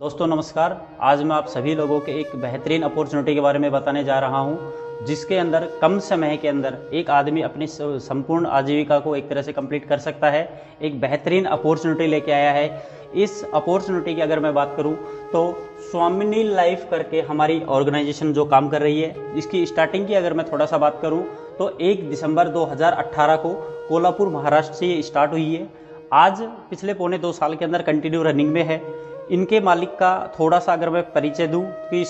दोस्तों नमस्कार। आज मैं आप सभी लोगों के एक बेहतरीन अपॉर्चुनिटी के बारे में बताने जा रहा हूं, जिसके अंदर कम समय के अंदर एक आदमी अपनी संपूर्ण आजीविका को एक तरह से कंप्लीट कर सकता है। एक बेहतरीन अपॉर्चुनिटी लेके आया है। इस अपॉर्चुनिटी की अगर मैं बात करूं तो स्वामिनी लाइफ करके हमारी ऑर्गेनाइजेशन जो काम कर रही है, इसकी स्टार्टिंग की अगर मैं थोड़ा सा बात करूँ तो 1 दिसंबर 2018 को कोल्हापुर महाराष्ट्र से ये स्टार्ट हुई है। आज पिछले पौने 2 साल के अंदर कंटिन्यू रनिंग में है। इनके मालिक का थोड़ा सा अगर मैं परिचय दूं कि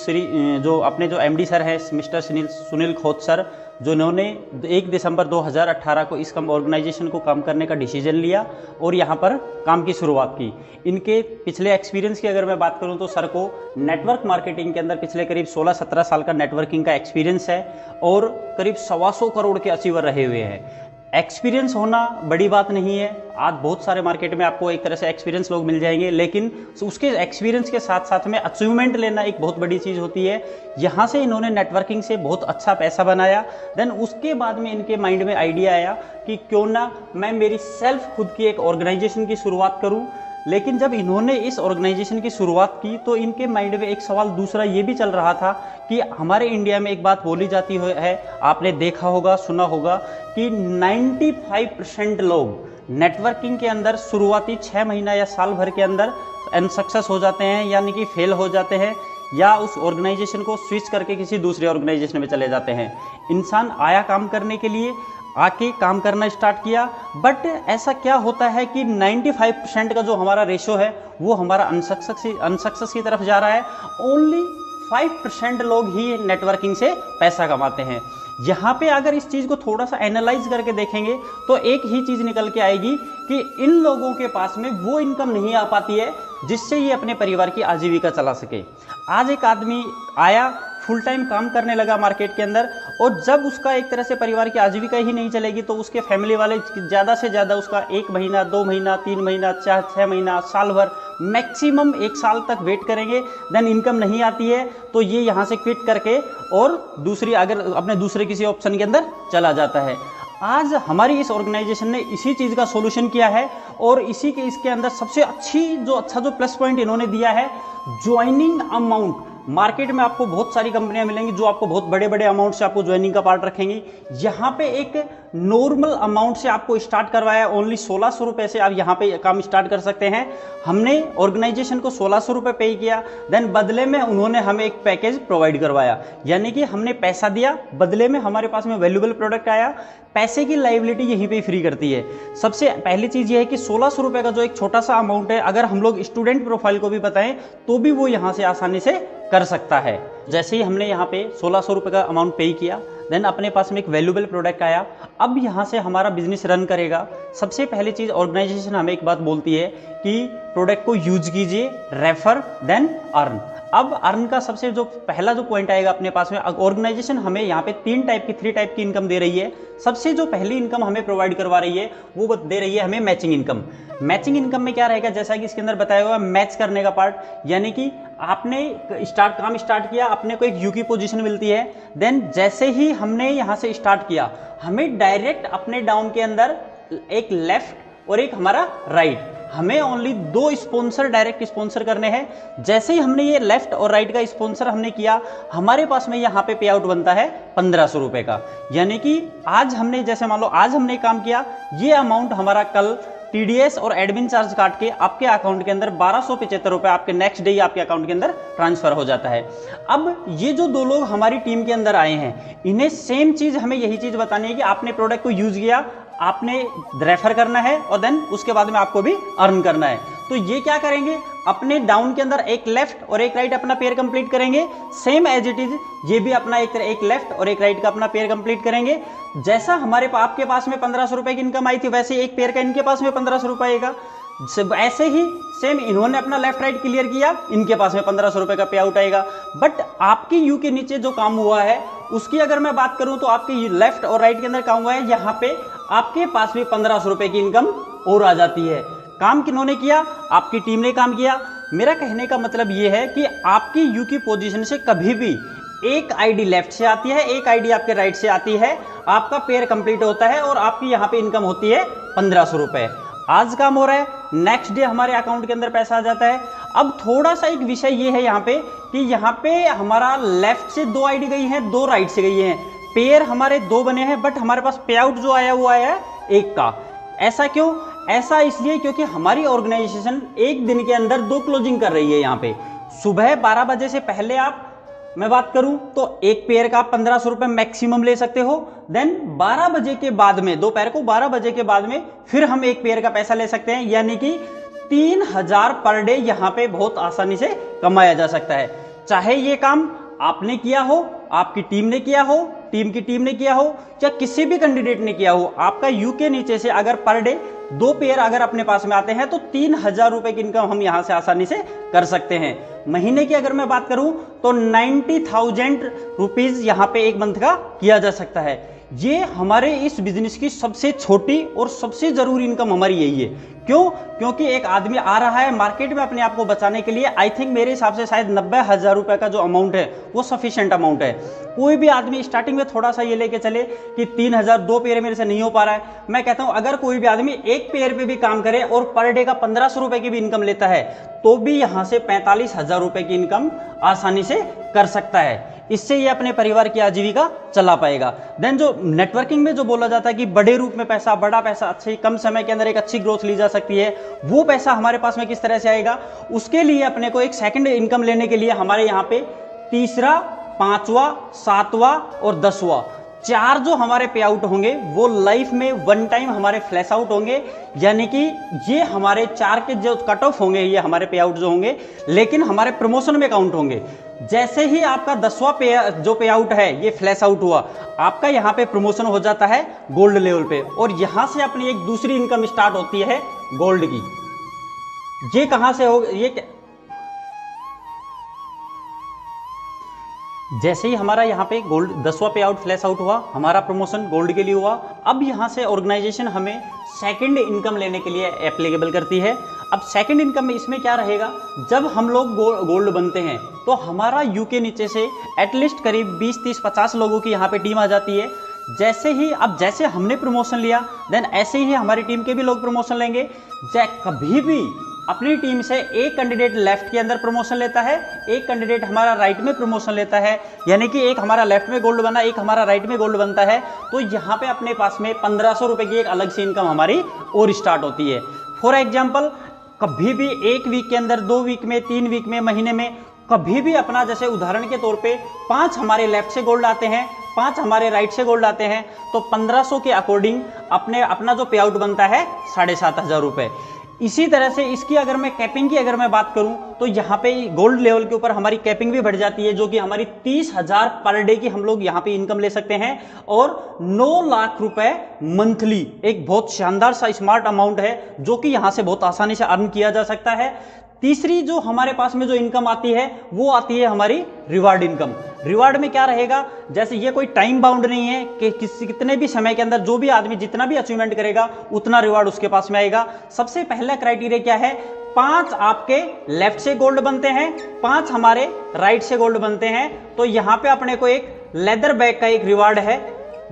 जो अपने जो एमडी सर हैं मिस्टर सुनील खोत सर, जो इन्होंने 1 दिसंबर 2018 को इस ऑर्गेनाइजेशन को काम करने का डिसीजन लिया और यहाँ पर काम की शुरुआत की। इनके पिछले एक्सपीरियंस की अगर मैं बात करूँ तो सर को नेटवर्क मार्केटिंग के अंदर पिछले करीब 16-17 साल का नेटवर्किंग का एक्सपीरियंस है और करीब 125 करोड़ के अचीवर रहे हुए हैं। एक्सपीरियंस होना बड़ी बात नहीं है। आज बहुत सारे मार्केट में आपको एक तरह से एक्सपीरियंस लोग मिल जाएंगे, लेकिन उसके एक्सपीरियंस के साथ साथ में अचीवमेंट लेना एक बहुत बड़ी चीज़ होती है। यहाँ से इन्होंने नेटवर्किंग से बहुत अच्छा पैसा बनाया। देन उसके बाद में इनके माइंड में आइडिया आया कि क्यों ना मैं मेरी सेल्फ खुद की एक ऑर्गेनाइजेशन की शुरुआत करूँ। लेकिन जब इन्होंने इस ऑर्गेनाइजेशन की शुरुआत की तो इनके माइंड में एक सवाल दूसरा ये भी चल रहा था कि हमारे इंडिया में एक बात बोली जाती है, आपने देखा होगा सुना होगा कि 95% लोग नेटवर्किंग के अंदर शुरुआती 6 महीना या साल भर के अंदर अनसक्सेस हो जाते हैं, यानी कि फेल हो जाते हैं या उस ऑर्गेनाइजेशन को स्विच करके किसी दूसरे ऑर्गेनाइजेशन में चले जाते हैं। इंसान आया काम करने के लिए, आके काम करना स्टार्ट किया, बट ऐसा क्या होता है कि 95% का जो हमारा रेशो है वो हमारा अनसक्सेस की तरफ जा रहा है। ओनली 5% लोग ही नेटवर्किंग से पैसा कमाते हैं। यहाँ पे अगर इस चीज़ को थोड़ा सा एनालाइज करके देखेंगे तो एक ही चीज़ निकल के आएगी कि इन लोगों के पास में वो इनकम नहीं आ पाती है जिससे ये अपने परिवार की आजीविका चला सके। आज एक आदमी आया, फुल टाइम काम करने लगा मार्केट के अंदर, और जब उसका एक तरह से परिवार की आजीविका ही नहीं चलेगी तो उसके फैमिली वाले ज़्यादा से ज़्यादा उसका 1 महीना 2 महीना 3 महीना 6 महीना साल भर मैक्सिमम 1 साल तक वेट करेंगे। देन इनकम नहीं आती है तो ये यहाँ से क्विट करके और अपने दूसरे किसी ऑप्शन के अंदर चला जाता है। आज हमारी इस ऑर्गेनाइजेशन ने इसी चीज़ का सॉल्यूशन किया है और इसके अंदर सबसे अच्छा जो प्लस पॉइंट इन्होंने दिया है, ज्वाइनिंग अमाउंट। मार्केट में आपको बहुत सारी कंपनियां मिलेंगी जो आपको बहुत बड़े बड़े अमाउंट से आपको ज्वाइनिंग का पार्ट रखेंगी। यहाँ पे एक नॉर्मल अमाउंट से आपको स्टार्ट करवाया। ओनली 1600 रुपये से आप यहाँ पे काम स्टार्ट कर सकते हैं। हमने ऑर्गेनाइजेशन को 1600 रुपये पे किया, देन बदले में उन्होंने हमें एक पैकेज प्रोवाइड करवाया, यानी कि हमने पैसा दिया, बदले में हमारे पास में वैल्यूबल प्रोडक्ट आया। पैसे की लाइबिलिटी यहीं पे फ्री करती है। सबसे पहली चीज़ ये है कि 1600 रुपये का जो एक छोटा सा अमाउंट है, अगर हम लोग स्टूडेंट प्रोफाइल को भी बताएं तो भी वो यहाँ से आसानी से कर सकता है। जैसे ही हमने यहाँ पे 1600 रुपये का अमाउंट पे किया, देन अपने पास में एक वैल्यूबल प्रोडक्ट आया। अब यहाँ से हमारा बिजनेस रन करेगा। सबसे पहली चीज़ ऑर्गेनाइजेशन हमें एक बात बोलती है कि प्रोडक्ट को यूज कीजिए, रेफर देन अर्न। अब अर्न का सबसे जो पहला जो पॉइंट आएगा अपने पास में, ऑर्गेनाइजेशन हमें यहाँ पे 3 टाइप की इनकम दे रही है। सबसे जो पहली इनकम हमें प्रोवाइड करवा रही है वो दे रही है हमें मैचिंग इनकम। मैचिंग इनकम में क्या रहेगा, जैसा कि इसके अंदर बताया हुआ मैच करने का पार्ट, यानी कि आपने काम स्टार्ट किया, अपने को एक यू की पोजीशन मिलती है। देन जैसे ही हमने यहाँ से स्टार्ट किया, हमें डायरेक्ट अपने डाउन के अंदर एक लेफ्ट और एक हमारा राइट, हमें ओनली 2 स्पॉन्सर डायरेक्ट स्पॉन्सर करने हैं। जैसे ही हमने ये लेफ्ट और राइट का स्पॉन्सर हमने किया, हमारे पास में यहाँ पे पे आउट बनता है 1500 रुपये का। यानी कि आज हमने जैसे मान लो आज हमने काम किया, ये अमाउंट हमारा कल टीडीएस और एडमिन चार्ज काट के आपके अकाउंट के अंदर 1275 रुपये आपके नेक्स्ट डे आपके अकाउंट के अंदर ट्रांसफर हो जाता है। अब ये जो 2 लोग हमारी टीम के अंदर आए हैं, इन्हें सेम चीज हमें यही चीज बतानी है कि आपने प्रोडक्ट को यूज किया, आपने रेफर करना है और देन उसके बाद में आपको भी अर्न करना है। तो ये क्या करेंगे, अपने डाउन के अंदर एक लेफ्ट और एक राइट अपना पेयर कंप्लीट करेंगे। सेम एज इट इज ये भी अपना एक लेफ्ट और एक राइट का अपना पेयर कंप्लीट करेंगे। जैसा आपके पास में 1500 रुपए की इनकम आई थी, वैसे एक पेयर का इनके पास में 1500 रुपए आएगा। ऐसे ही सेम इन्होंने अपना लेफ्ट राइट क्लियर किया, इनके पास में 1500 रुपए का पे आउट आएगा। बट आपकी यू के नीचे जो काम हुआ है उसकी अगर मैं बात करूं तो आपके लेफ्ट और राइट के अंदर काम हुआ है, यहाँ पे आपके पास भी 1500 रुपए की इनकम और आ जाती है। काम किन्होंने किया, आपकी टीम ने काम किया। मेरा कहने का मतलब ये है कि आपकी यू की पोजीशन से कभी भी एक आईडी लेफ्ट से आती है, एक आईडी आपके राइट से आती है, आपका पेयर कंप्लीट होता है और आपकी यहाँ पे इनकम होती है 1500 रुपए। आज काम हो रहा है, नेक्स्ट डे हमारे अकाउंट के अंदर पैसा आ जाता है। अब थोड़ा सा एक विषय ये है यहाँ पे कि यहाँ पे हमारा लेफ्ट से 2 आईडी गई है, 2 राइट से गई हैं, पेयर हमारे 2 बने हैं, बट हमारे पास पे आउट जो आया वो आया है 1 का। ऐसा क्यों? ऐसा इसलिए क्योंकि हमारी ऑर्गेनाइजेशन एक दिन के अंदर 2 क्लोजिंग कर रही है। यहाँ पे सुबह 12 बजे से पहले मैं बात करूं तो एक पेयर का 1500 रुपए मैक्सिमम ले सकते हो। देन 12 बजे के बाद में, दोपहर को 12 बजे के बाद में फिर हम एक पेयर का पैसा ले सकते हैं, यानी कि 3000 पर डे यहाँ पे बहुत आसानी से कमाया जा सकता है। चाहे ये काम आपने किया हो, आपकी टीम ने किया हो, टीम की टीम ने किया हो, या किसी भी कैंडिडेट ने किया हो, आपका यू के नीचे से अगर पर डे 2 पेयर अगर अपने पास में आते हैं तो 3000 रुपए की इनकम हम यहां से आसानी से कर सकते हैं। महीने की अगर मैं बात करूं तो 90,000 रुपीज यहां पे एक मंथ का किया जा सकता है। ये हमारे इस बिजनेस की सबसे छोटी और सबसे जरूरी इनकम हमारी यही है। क्यों? क्योंकि एक आदमी आ रहा है मार्केट में अपने आप को बचाने के लिए। आई थिंक मेरे हिसाब से शायद 90,000 रुपए का जो अमाउंट है वो सफिशिएंट अमाउंट है। कोई भी आदमी स्टार्टिंग में थोड़ा सा ये लेके चले कि 3000 2 पेयर मेरे से नहीं हो पा रहा है, मैं कहता हूं अगर कोई भी आदमी एक पेयर पे भी काम करे और पर डे का 1500 रुपए की भी इनकम लेता है तो भी यहां से 45,000 रुपए की इनकम आसानी से कर सकता है। इससे ये अपने परिवार की आजीविका चला पाएगा। देन जो नेटवर्किंग में जो बोला जाता है कि बड़े रूप में पैसा, बड़ा पैसा, अच्छी कम समय के अंदर एक अच्छी ग्रोथ ली जा सकती है, वो पैसा हमारे पास में किस तरह से आएगा? उसके लिए अपने को एक सेकंड इनकम लेने के लिए हमारे यहाँ पे तीसरा, 5वां, 7वां और 10वां 4 जो हमारे पे आउट होंगे वो लाइफ में 1 टाइम हमारे फ्लैश आउट होंगे, यानी कि ये हमारे 4 के जो कट ऑफ होंगे, ये हमारे पे आउट जो होंगे, लेकिन हमारे प्रमोशन में काउंट होंगे। जैसे ही आपका 10वां जो पे आउट है ये फ्लैश आउट हुआ, आपका यहाँ पे प्रमोशन हो जाता है गोल्ड लेवल पे, और यहाँ से अपनी एक दूसरी इनकम स्टार्ट होती है गोल्ड की। ये कहां से हो? ये जैसे ही हमारा यहाँ पे गोल्ड 10वां पे आउट फ्लैश आउट हुआ, हमारा प्रमोशन गोल्ड के लिए हुआ। अब यहाँ से ऑर्गेनाइजेशन हमें सेकंड इनकम लेने के लिए एप्लीकेबल करती है। अब सेकंड इनकम में इसमें क्या रहेगा? जब हम लोग गोल्ड बनते हैं तो हमारा यू के नीचे से एटलीस्ट करीब 20, 30, 50 लोगों की यहाँ पे टीम आ जाती है। जैसे हमने प्रमोशन लिया, देन ऐसे ही हमारी टीम के भी लोग प्रमोशन लेंगे। कभी भी अपनी टीम से एक कैंडिडेट लेफ्ट के अंदर प्रमोशन लेता है, एक कैंडिडेट हमारा राइट में प्रमोशन लेता है, यानी कि एक हमारा लेफ्ट में गोल्ड बना, एक हमारा राइट में गोल्ड बनता है, तो यहाँ पे अपने पास में 1500 रुपए की एक अलग से इनकम हमारी और स्टार्ट होती है। फॉर एग्जाम्पल, कभी भी 1 वीक के अंदर, 2 वीक में, 3 वीक में, महीने में कभी भी अपना, जैसे उदाहरण के तौर पे 5 हमारे लेफ्ट से गोल्ड आते हैं, 5 हमारे राइट से गोल्ड आते हैं, तो 1500 के अकॉर्डिंग अपना जो पे आउट बनता है 7,500 रुपए। इसी तरह से इसकी अगर मैं कैपिंग की अगर मैं बात करूं तो यहाँ पे गोल्ड लेवल के ऊपर हमारी कैपिंग भी बढ़ जाती है, जो कि हमारी 30,000 पर डे की हम लोग यहाँ पे इनकम ले सकते हैं, और 9 लाख रुपए मंथली, एक बहुत शानदार सा स्मार्ट अमाउंट है जो कि यहाँ से बहुत आसानी से अर्न किया जा सकता है। तीसरी जो हमारे पास में जो इनकम आती है वो आती है हमारी रिवार्ड इनकम। रिवार्ड में क्या रहेगा? जैसे ये कोई टाइम बाउंड नहीं है कि कितने भी समय के अंदर जो भी आदमी जितना भी अचीवमेंट करेगा उतना रिवार्ड उसके पास में आएगा। सबसे पहला क्राइटेरिया क्या है? 5 आपके लेफ्ट से गोल्ड बनते हैं, 5 हमारे राइट से गोल्ड बनते हैं, तो यहाँ पे अपने को एक लेदर बैग का एक रिवार्ड है।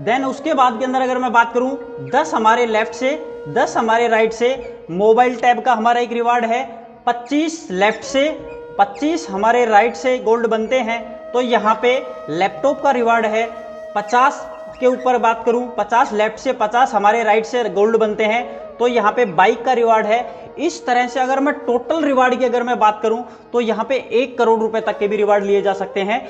देन उसके बाद के अंदर अगर मैं बात करूं, 10 हमारे लेफ्ट से, 10 हमारे राइट से मोबाइल टैब का हमारा एक रिवार्ड है, 25 लेफ्ट से, 25 हमारे राइट से गोल्ड बनते हैं, तो यहाँ पे लैपटॉप का रिवार्ड है। 50 के ऊपर बात करूं, 50 लेफ्ट से, 50 हमारे राइट से गोल्ड बनते हैं, तो यहाँ पे बाइक का रिवार्ड है। इस तरह से अगर मैं टोटल रिवार्ड की अगर मैं बात करूं तो यहाँ पे 1 करोड़ रुपए तक के भी रिवार्ड लिए जा सकते हैं,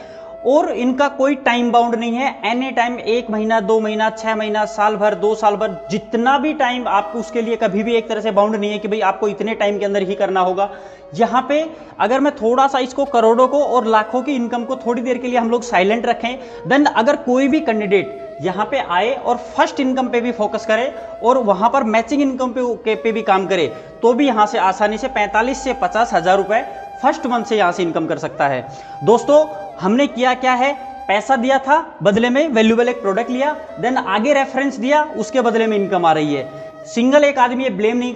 और इनका कोई टाइम बाउंड नहीं है। एनी टाइम, 1 महीना, 2 महीना, 6 महीना, साल भर, 2 साल भर, जितना भी टाइम आपको, उसके लिए कभी भी एक तरह से बाउंड नहीं है कि भाई आपको इतने टाइम के अंदर ही करना होगा। यहाँ पे अगर मैं थोड़ा सा इसको करोड़ों को और लाखों की इनकम को थोड़ी देर के लिए हम लोग साइलेंट रखें, देन अगर कोई भी कैंडिडेट यहाँ पे आए और फर्स्ट इनकम पे भी फोकस करे और वहां पर मैचिंग इनकम पे भी काम करे, तो भी यहाँ से आसानी से 45 से 50,000 रुपए फर्स्ट मंथ से यहाँ से इनकम कर सकता है। दोस्तों, हमने किया क्या है? पैसा दिया था, बदले में वैल्यूएबल एक प्रोडक्ट लिया, देन आगे रेफरेंस दिया, उसके बदले में इनकम आ रही है। सिंगल एक आदमी ये ब्लेम नहीं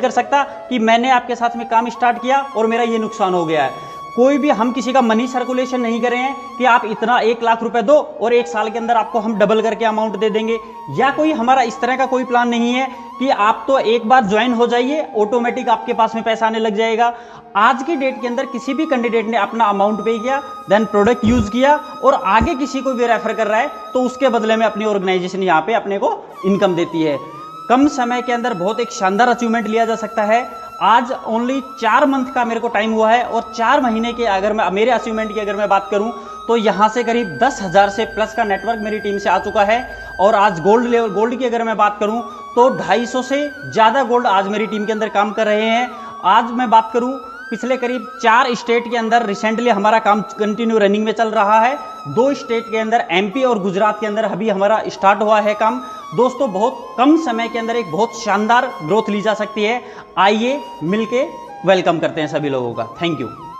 कर सकता कि मैंने आपके साथ में काम स्टार्ट किया और मेरा ये नुकसान हो गया है। कोई भी हम किसी का मनी सर्कुलेशन नहीं कर रहे हैं कि आप इतना 1 लाख रुपए दो और 1 साल के अंदर आपको हम डबल करके अमाउंट दे देंगे, या कोई हमारा इस तरह का कोई प्लान नहीं है कि आप तो एक बार ज्वाइन हो जाइए, ऑटोमेटिक आपके पास में पैसा आने लग जाएगा। आज की डेट के अंदर किसी भी कैंडिडेट ने अपना अमाउंट पे किया, देन प्रोडक्ट यूज किया और आगे किसी को भी रेफर कर रहा है तो उसके बदले में अपनी ऑर्गेनाइजेशन यहाँ पे अपने को इनकम देती है। कम समय के अंदर बहुत एक शानदार अचीवमेंट लिया जा सकता है। आज ओनली 4 मंथ का मेरे को टाइम हुआ है और 4 महीने के अगर मैं मेरे अचीवमेंट की अगर मैं बात करूं तो यहाँ से करीब 10,000 से प्लस का नेटवर्क मेरी टीम से आ चुका है। और आज गोल्ड की अगर मैं बात करूं तो 250 से ज़्यादा गोल्ड आज मेरी टीम के अंदर काम कर रहे हैं। आज मैं बात करूं पिछले करीब 4 स्टेट के अंदर रिसेंटली हमारा काम कंटिन्यू रनिंग में चल रहा है। 2 स्टेट के अंदर एमपी और गुजरात के अंदर अभी हमारा स्टार्ट हुआ है काम। दोस्तों बहुत कम समय के अंदर एक बहुत शानदार ग्रोथ ली जा सकती है। आइए मिलके वेलकम करते हैं सभी लोगों का। Thank you.